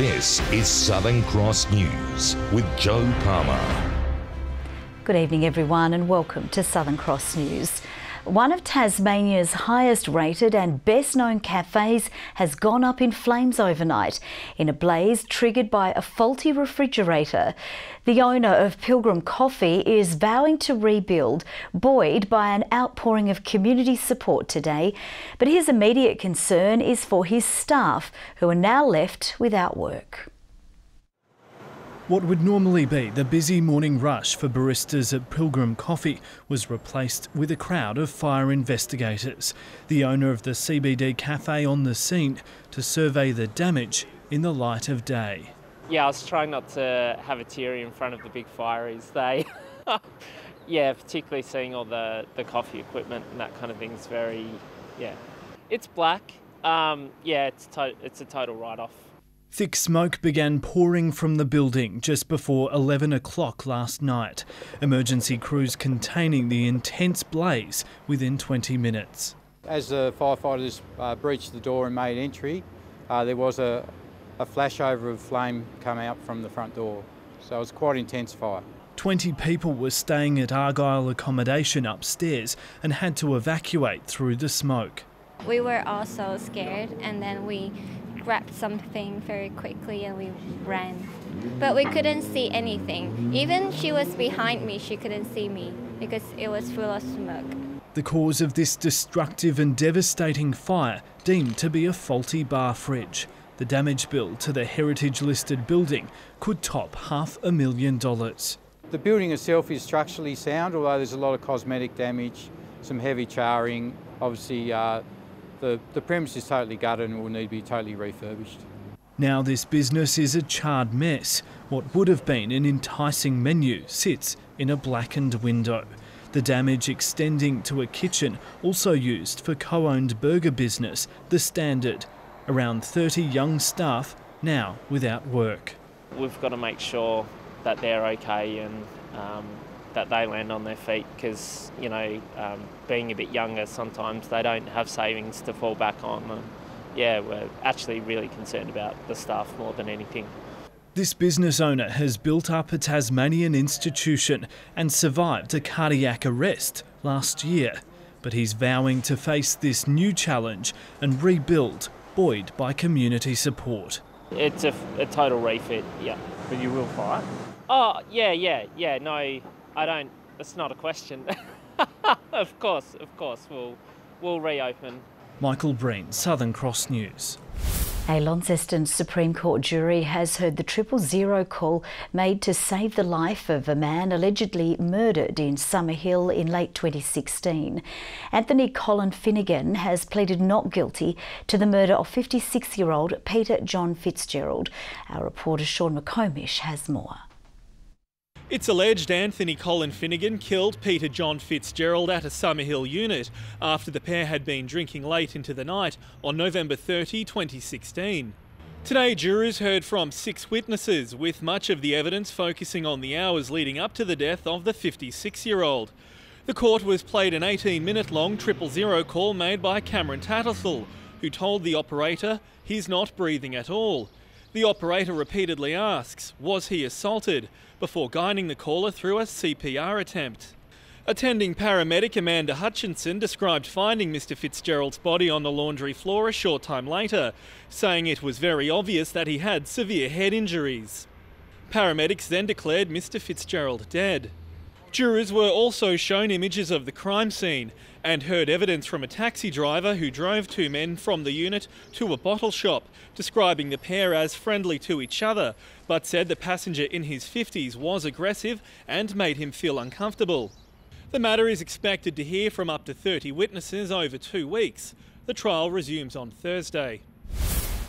This is Southern Cross News with Joe Palmer. Good evening everyone and welcome to Southern Cross News. One of Tasmania's highest rated and best known cafes has gone up in flames overnight in a blaze triggered by a faulty refrigerator. The owner of Pilgrim Coffee is vowing to rebuild, buoyed by an outpouring of community support today. But his immediate concern is for his staff, who are now left without work. What would normally be the busy morning rush for baristas at Pilgrim Coffee was replaced with a crowd of fire investigators. The owner of the CBD cafe on the scene to survey the damage in the light of day. Yeah, I was trying not to have a teary in front of the big fireys. Yeah, particularly seeing all the coffee equipment and that kind of thing is very, It's black. It's a total write-off. Thick smoke began pouring from the building just before 11 o'clock last night. Emergency crews containing the intense blaze within 20 minutes. As the firefighters breached the door and made entry, there was a flashover of flame come out from the front door. So it was quite intense fire. 20 people were staying at Argyle accommodation upstairs and had to evacuate through the smoke. We were all so scared, and then we grabbed something very quickly and we ran. But we couldn't see anything. Even she was behind me, she couldn't see me because it was full of smoke. The cause of this destructive and devastating fire deemed to be a faulty bar fridge. The damage bill to the heritage-listed building could top $500,000. The building itself is structurally sound, although there's a lot of cosmetic damage, some heavy charring. Obviously, the premise is totally gutted and will need to be totally refurbished. Now this business is a charred mess. What would have been an enticing menu sits in a blackened window. The damage extending to a kitchen also used for co-owned burger business, The Standard. Around 30 young staff now without work. We've got to make sure that they're okay and that they land on their feet because, being a bit younger, sometimes they don't have savings to fall back on. We're actually really concerned about the staff more than anything. This business owner has built up a Tasmanian institution and survived a cardiac arrest last year. But he's vowing to face this new challenge and rebuild, buoyed by community support. It's a total refit, yeah. But you will fight? Oh, yeah, no. I don't, it's not a question. Of course, we'll reopen. Michael Breen, Southern Cross News. A Launceston Supreme Court jury has heard the 000 call made to save the life of a man allegedly murdered in Summerhill in late 2016. Anthony Colin Finnegan has pleaded not guilty to the murder of 56-year-old Peter John Fitzgerald. Our reporter Sean McComish has more. It's alleged Anthony Colin Finnegan killed Peter John Fitzgerald at a Summerhill unit after the pair had been drinking late into the night on November 30, 2016. Today, jurors heard from 6 witnesses, with much of the evidence focusing on the hours leading up to the death of the 56-year-old. The court was played an 18-minute-long 000 call made by Cameron Tattersall, who told the operator he's not breathing at all. The operator repeatedly asks, was he assaulted, before guiding the caller through a CPR attempt. Attending paramedic Amanda Hutchinson described finding Mr Fitzgerald's body on the laundry floor a short time later, saying it was very obvious that he had severe head injuries. Paramedics then declared Mr Fitzgerald dead. Jurors were also shown images of the crime scene and heard evidence from a taxi driver who drove 2 men from the unit to a bottle shop, describing the pair as friendly to each other, but said the passenger in his 50s was aggressive and made him feel uncomfortable. The matter is expected to hear from up to 30 witnesses over 2 weeks. The trial resumes on Thursday.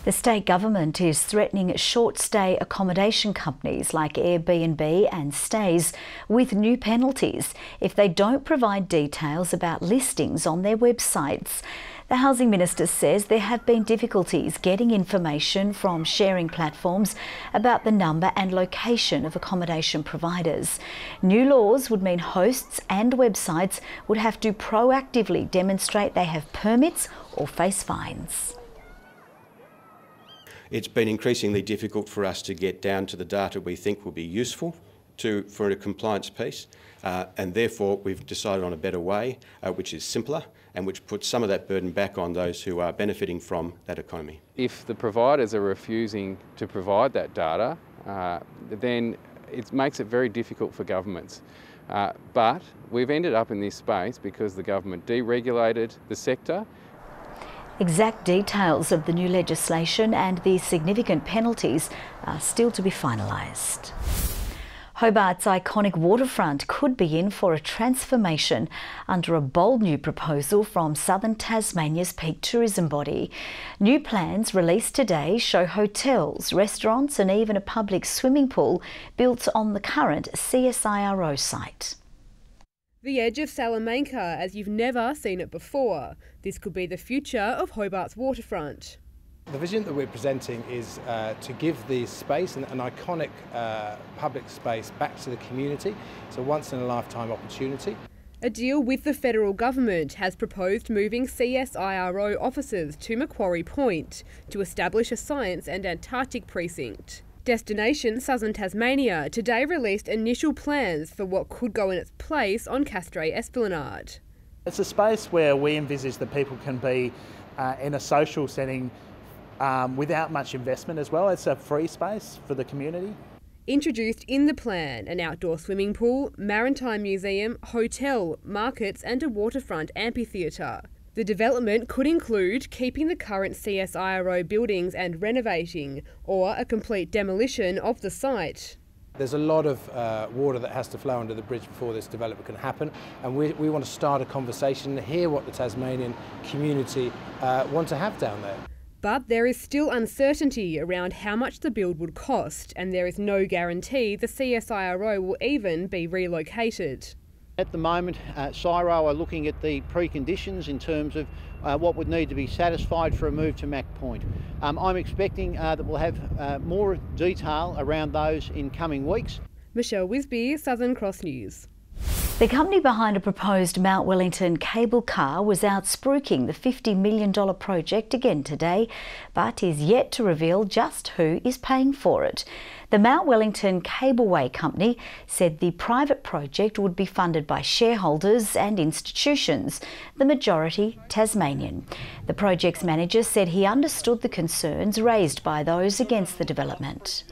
The state government is threatening short-stay accommodation companies like Airbnb and Stays with new penalties if they don't provide details about listings on their websites. The Housing Minister says there have been difficulties getting information from sharing platforms about the number and location of accommodation providers. New laws would mean hosts and websites would have to proactively demonstrate they have permits or face fines. It's been increasingly difficult for us to get down to the data we think will be useful for a compliance piece, and therefore we've decided on a better way, which is simpler and which puts some of that burden back on those who are benefiting from that economy. If the providers are refusing to provide that data, then it makes it very difficult for governments. But we've ended up in this space because the government deregulated the sector. Exact details of the new legislation and the significant penalties are still to be finalised. Hobart's iconic waterfront could be in for a transformation under a bold new proposal from southern Tasmania's peak tourism body. New plans released today show hotels, restaurants and even a public swimming pool built on the current CSIRO site. The edge of Salamanca as you've never seen it before. This could be the future of Hobart's waterfront. The vision that we're presenting is to give the space, an iconic public space, back to the community. It's a once-in-a-lifetime opportunity. A deal with the federal government has proposed moving CSIRO offices to Macquarie Point to establish a science and Antarctic precinct. Destination Southern Tasmania today released initial plans for what could go in its place on Castray Esplanade. It's a space where we envisage that people can be in a social setting without much investment as well. It's a free space for the community. Introduced in the plan, an outdoor swimming pool, maritime museum, hotel, markets and a waterfront amphitheatre. The development could include keeping the current CSIRO buildings and renovating, or a complete demolition of the site. There's a lot of water that has to flow under the bridge before this development can happen, and we want to start a conversation and hear what the Tasmanian community want to have down there. But there is still uncertainty around how much the build would cost, and there is no guarantee the CSIRO will even be relocated. At the moment, CSIRO are looking at the preconditions in terms of what would need to be satisfied for a move to Mac Point. I'm expecting that we'll have more detail around those in coming weeks. Michelle Wisby, Southern Cross News. The company behind a proposed Mount Wellington cable car was out spruiking the $50 million project again today, but is yet to reveal just who is paying for it. The Mount Wellington Cableway Company said the private project would be funded by shareholders and institutions, the majority Tasmanian. The project's manager said he understood the concerns raised by those against the development.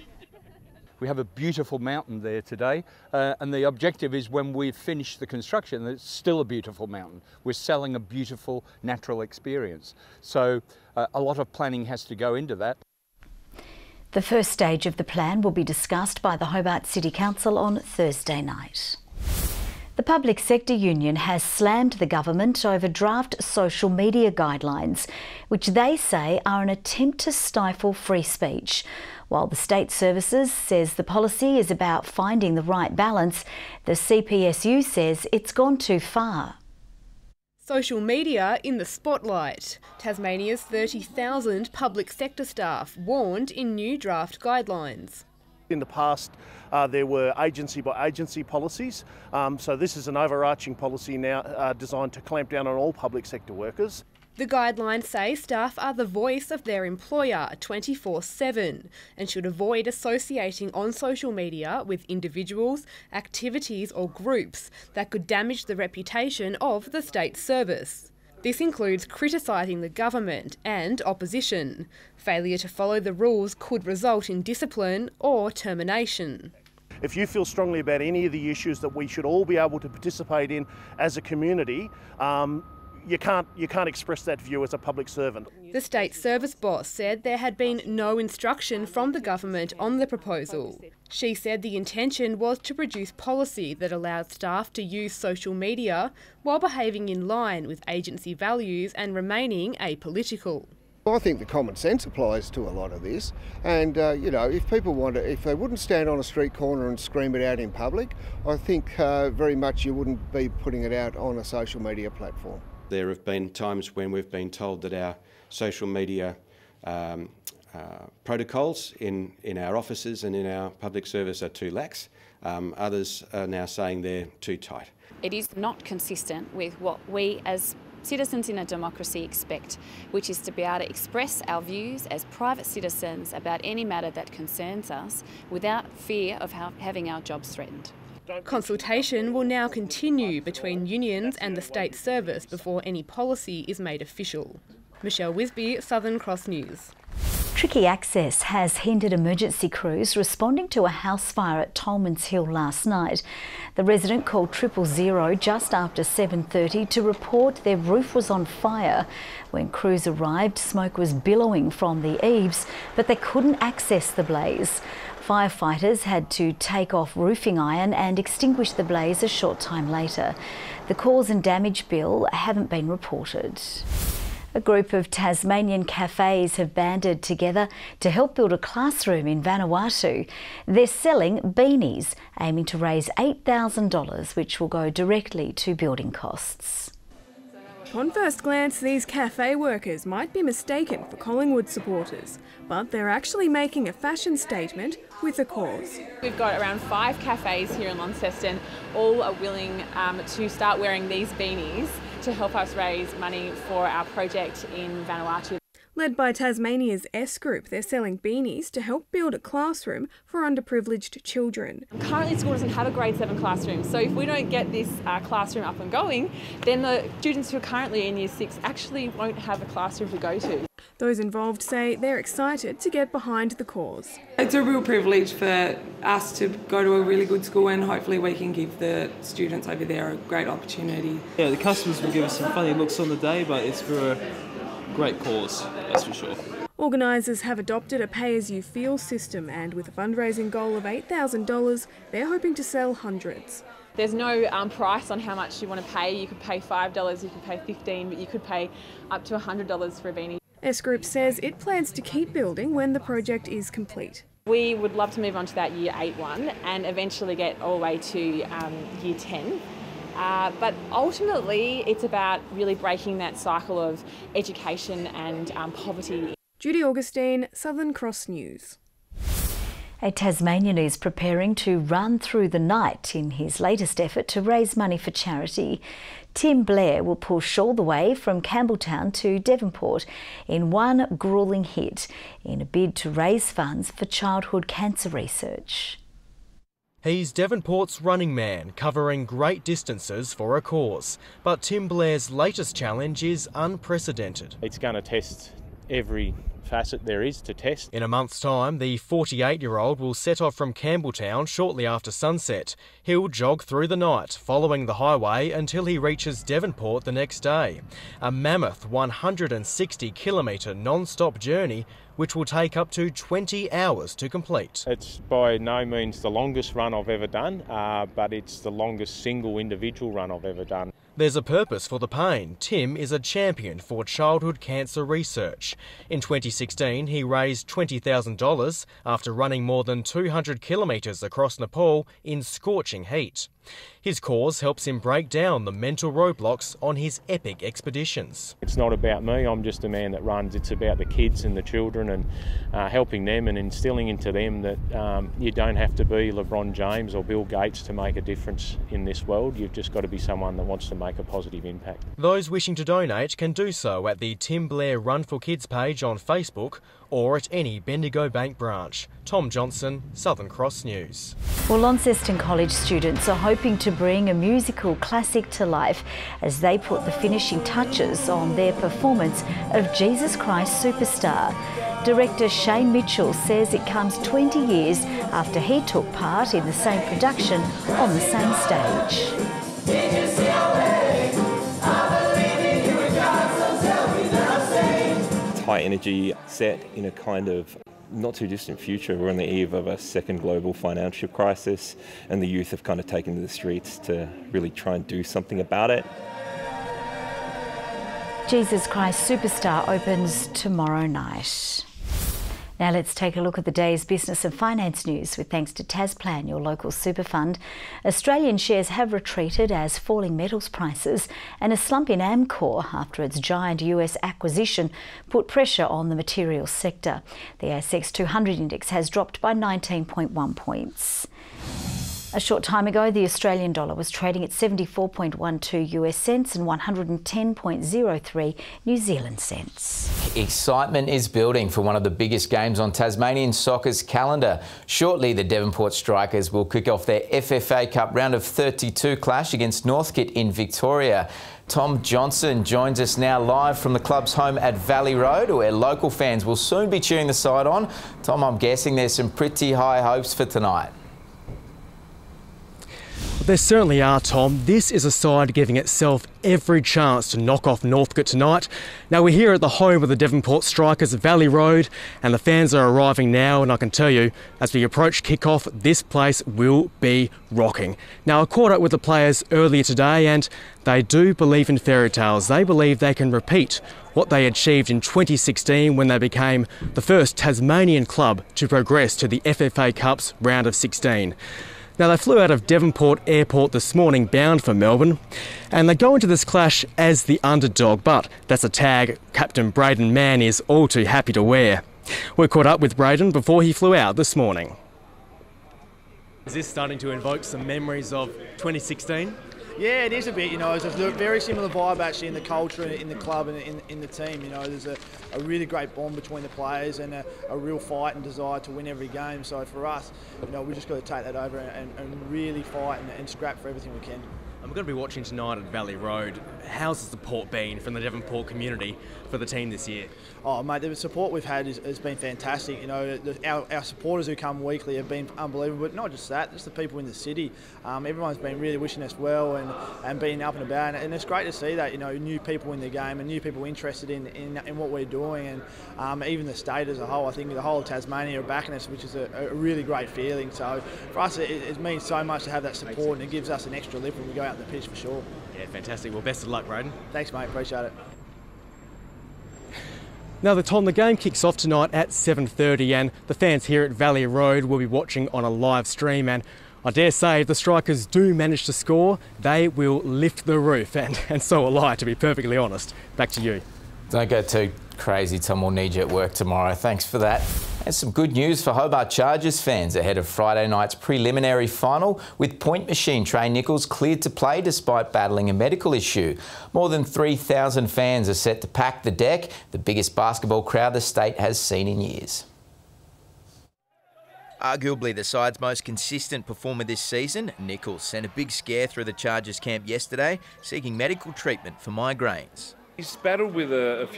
We have a beautiful mountain there today, and the objective is when we've finished the construction, it's still a beautiful mountain. We're selling a beautiful natural experience. So a lot of planning has to go into that. The first stage of the plan will be discussed by the Hobart City Council on Thursday night. The Public Sector Union has slammed the government over draft social media guidelines, which they say are an attempt to stifle free speech. While the State Services says the policy is about finding the right balance, the CPSU says it's gone too far. Social media in the spotlight. Tasmania's 30,000 public sector staff warned in new draft guidelines. In the past, there were agency by agency policies, so this is an overarching policy now designed to clamp down on all public sector workers. The guidelines say staff are the voice of their employer 24/7 and should avoid associating on social media with individuals, activities or groups that could damage the reputation of the state service. This includes criticising the government and opposition. Failure to follow the rules could result in discipline or termination. If you feel strongly about any of the issues that we should all be able to participate in as a community, you can't express that view as a public servant. The state service boss said there had been no instruction from the government on the proposal. She said the intention was to produce policy that allowed staff to use social media while behaving in line with agency values and remaining apolitical. I think the common sense applies to a lot of this, and if people if they wouldn't stand on a street corner and scream it out in public, I think very much you wouldn't be putting it out on a social media platform. There have been times when we've been told that our social media protocols in our offices and in our public service are too lax. Others are now saying they're too tight. It is not consistent with what we as citizens in a democracy expect, which is to be able to express our views as private citizens about any matter that concerns us without fear of having our jobs threatened. Consultation will now continue between unions and the state service before any policy is made official. Michelle Wisby, Southern Cross News. Tricky access has hindered emergency crews responding to a house fire at Tolman's Hill last night. The resident called 000 just after 7:30 to report their roof was on fire. When crews arrived, smoke was billowing from the eaves, but they couldn't access the blaze. Firefighters had to take off roofing iron and extinguish the blaze a short time later. The cause and damage bill haven't been reported. A group of Tasmanian cafes have banded together to help build a classroom in Vanuatu. They're selling beanies, aiming to raise $8,000, which will go directly to building costs. On first glance, these cafe workers might be mistaken for Collingwood supporters, but they're actually making a fashion statement with a cause. We've got around 5 cafes here in Launceston. All are willing to start wearing these beanies to help us raise money for our project in Vanuatu. Led by Tasmania's S Group, they're selling beanies to help build a classroom for underprivileged children. Currently, school doesn't have a grade 7 classroom, so if we don't get this classroom up and going, then the students who are currently in Year 6 actually won't have a classroom to go to. Those involved say they're excited to get behind the cause. It's a real privilege for us to go to a really good school, and hopefully we can give the students over there a great opportunity. Yeah, the customers will give us some funny looks on the day, but it's for a great cause, that's for sure. Organisers have adopted a pay-as-you-feel system, and with a fundraising goal of $8,000, they're hoping to sell hundreds. There's no price on how much you want to pay. You could pay $5, you could pay $15, but you could pay up to $100 for a beanie. S Group says it plans to keep building when the project is complete. We would love to move on to that Year 8 one and eventually get all the way to Year 10. But ultimately, it's about really breaking that cycle of education and poverty. Judy Augustine, Southern Cross News. A Tasmanian is preparing to run through the night in his latest effort to raise money for charity. Tim Blair will push all the way from Campbelltown to Devonport in one gruelling hit in a bid to raise funds for childhood cancer research. He's Devonport's running man, covering great distances for a cause. But Tim Blair's latest challenge is unprecedented. It's going to test every facet there is to test. In a month's time, the 48-year-old will set off from Campbelltown shortly after sunset. He'll jog through the night, following the highway until he reaches Devonport the next day. A mammoth 160-kilometre non-stop journey which will take up to 20 hours to complete. It's by no means the longest run I've ever done, but it's the longest single individual run I've ever done. There's a purpose for the pain. Tim is a champion for childhood cancer research. In 2016, he raised $20,000 after running more than 200 kilometres across Nepal in scorching heat. His cause helps him break down the mental roadblocks on his epic expeditions. It's not about me, I'm just a man that runs. It's about the kids and the children and helping them and instilling into them that you don't have to be LeBron James or Bill Gates to make a difference in this world. You've just got to be someone that wants to make a positive impact. Those wishing to donate can do so at the Tim Blair Run for Kids page on Facebook or at any Bendigo Bank branch. Tom Johnson, Southern Cross News. Well, Launceston College students are hoping to bring a musical classic to life as they put the finishing touches on their performance of Jesus Christ Superstar. Director Shane Mitchell says it comes 20 years after he took part in the same production on the same stage. High energy set in a kind of not too distant future. We're on the eve of a second global financial crisis and the youth have kind of taken to the streets to really try and do something about it. Jesus Christ Superstar opens tomorrow night. Now let's take a look at the day's business and finance news with thanks to Tasplan, your local super fund. Australian shares have retreated as falling metals prices and a slump in Amcor after its giant US acquisition put pressure on the materials sector. The ASX 200 index has dropped by 19.1 points. A short time ago, the Australian dollar was trading at 74.12 US cents and 110.03 New Zealand cents. Excitement is building for one of the biggest games on Tasmanian soccer's calendar. Shortly, the Devonport Strikers will kick off their FFA Cup round of 32 clash against Northcote in Victoria. Tom Johnson joins us now live from the club's home at Valley Road, where local fans will soon be cheering the side on. Tom, I'm guessing there's some pretty high hopes for tonight. There certainly are, Tom. This is a side giving itself every chance to knock off Northcote tonight. Now, we're here at the home of the Devonport Strikers at Valley Road, and the fans are arriving now, and I can tell you, as we approach kick-off, this place will be rocking. Now, I caught up with the players earlier today, and they do believe in fairy tales. They believe they can repeat what they achieved in 2016 when they became the first Tasmanian club to progress to the FFA Cup's round of 16. Now, they flew out of Devonport Airport this morning bound for Melbourne, and they go into this clash as the underdog, but that's a tag Captain Braden Mann is all too happy to wear. We caught up with Braden before he flew out this morning. Is this starting to invoke some memories of 2016? Yeah, it is a bit, you know, it's a very similar vibe actually in the culture, in the club and in the team. You know, there's a really great bond between the players and a real fight and desire to win every game. So for us, you know, we just got to take that over and really fight and scrap for everything we can. I'm going to be watching tonight at Valley Road. How's the support been from the Devonport community for the team this year? Oh, mate, the support we've had has been fantastic. You know, our supporters who come weekly have been unbelievable. But not just that, just the people in the city. Everyone's been really wishing us well and being up and about. And it's great to see that, you know, new people in the game and new people interested in what we're doing. And even the state as a whole, I think the whole of Tasmania are backing us, which is a really great feeling. So for us, it means so much to have that support, and it gives us an extra lift when we go out on the pitch for sure. Yeah, fantastic. Well, best of luck, Braden. Thanks, mate. Appreciate it. Now, the game kicks off tonight at 7:30, and the fans here at Valley Road will be watching on a live stream. And I dare say if the Strikers do manage to score, they will lift the roof, and so will I, to be perfectly honest. Back to you. Don't go too crazy, Tom. We'll need you at work tomorrow. Thanks for that. And some good news for Hobart Chargers fans ahead of Friday night's preliminary final, with point machine Trey Nichols cleared to play despite battling a medical issue. More than 3,000 fans are set to pack the deck, the biggest basketball crowd the state has seen in years. Arguably the side's most consistent performer this season, Nichols sent a big scare through the Chargers camp yesterday, seeking medical treatment for migraines. He's battled with a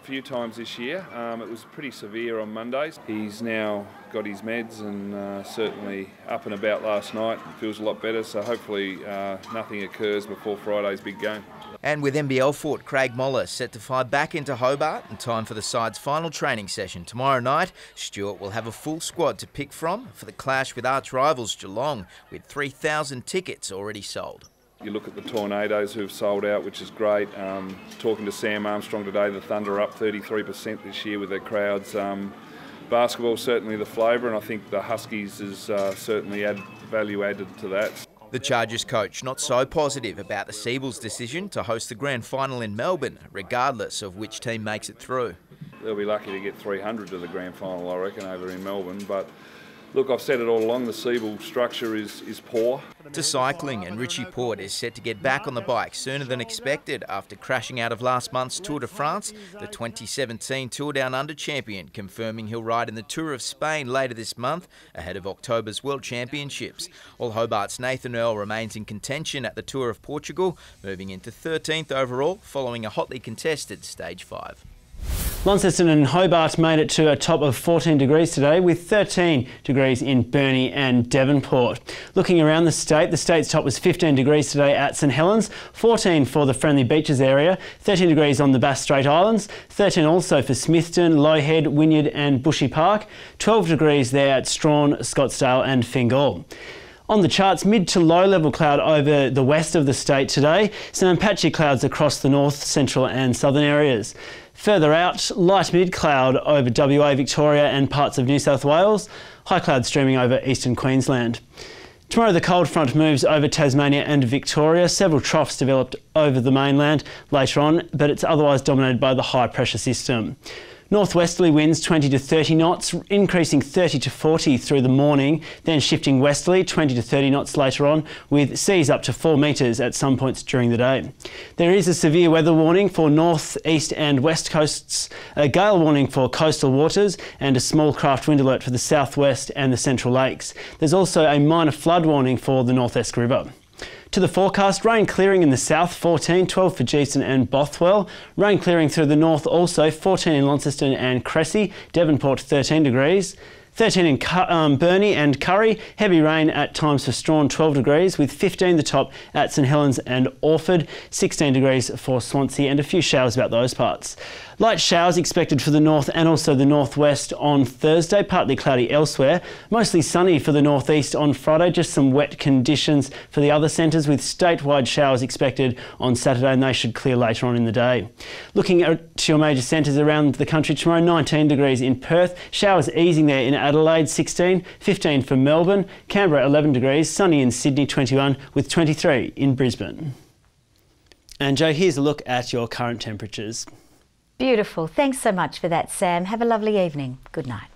few times this year. It was pretty severe on Mondays. He's now got his meds and certainly up and about last night. Feels a lot better, so hopefully nothing occurs before Friday's big game. And with NBL fort Craig Moller set to fly back into Hobart in time for the side's final training session tomorrow night, Stuart will have a full squad to pick from for the clash with arch rivals Geelong, with 3,000 tickets already sold. You look at the Tornadoes who've sold out, which is great. Talking to Sam Armstrong today, the Thunder are up 33% this year with their crowds. Basketball certainly the flavour, and I think the Huskies is certainly value added to that. The Chargers coach not so positive about the Seabulls' decision to host the grand final in Melbourne, regardless of which team makes it through. They'll be lucky to get 300 to the grand final, I reckon, over in Melbourne. But look, I've said it all along, the Seabull structure is poor. To cycling, and Richie Port is set to get back on the bike sooner than expected after crashing out of last month's Tour de France. The 2017 Tour Down Under champion confirming he'll ride in the Tour of Spain later this month ahead of October's World Championships. While Hobart's Nathan Earl remains in contention at the Tour of Portugal, moving into 13th overall following a hotly contested Stage 5. Launceston and Hobart made it to a top of 14 degrees today, with 13 degrees in Burnie and Devonport. Looking around the state's top was 15 degrees today at St Helens, 14 for the Friendly Beaches area, 13 degrees on the Bass Strait Islands, 13 also for Smithton, Lowhead, Wynyard and Bushy Park, 12 degrees there at Strawn, Scottsdale and Fingal. On the charts, mid to low level cloud over the west of the state today, some patchy clouds across the north, central and southern areas. Further out, light mid cloud over WA, Victoria and parts of New South Wales, high cloud streaming over eastern Queensland. Tomorrow the cold front moves over Tasmania and Victoria. Several troughs developed over the mainland later on, but it's otherwise dominated by the high pressure system. Northwesterly winds 20 to 30 knots, increasing 30 to 40 through the morning, then shifting westerly 20 to 30 knots later on, with seas up to 4 metres at some points during the day. There is a severe weather warning for north, east and west coasts, a gale warning for coastal waters and a small craft wind alert for the southwest and the Central Lakes. There's also a minor flood warning for the North Esk River. To the forecast, rain clearing in the south, 14, 12 for Geeston and Bothwell. Rain clearing through the north also, 14 in Launceston and Cressy. Devonport, 13 degrees. 13 in Burnie and Curry. Heavy rain at times for Strawn, 12 degrees, with 15 the top at St Helens and Orford. 16 degrees for Swansea and a few showers about those parts. Light showers expected for the north and also the northwest on Thursday, partly cloudy elsewhere. Mostly sunny for the northeast on Friday, just some wet conditions for the other centres with statewide showers expected on Saturday, and they should clear later on in the day. Looking at your major centres around the country tomorrow, 19 degrees in Perth, showers easing there in Adelaide, 16, 15 for Melbourne, Canberra 11 degrees, sunny in Sydney 21 with 23 in Brisbane. And Joe, here's a look at your current temperatures. Beautiful. Thanks so much for that, Sam. Have a lovely evening. Good night.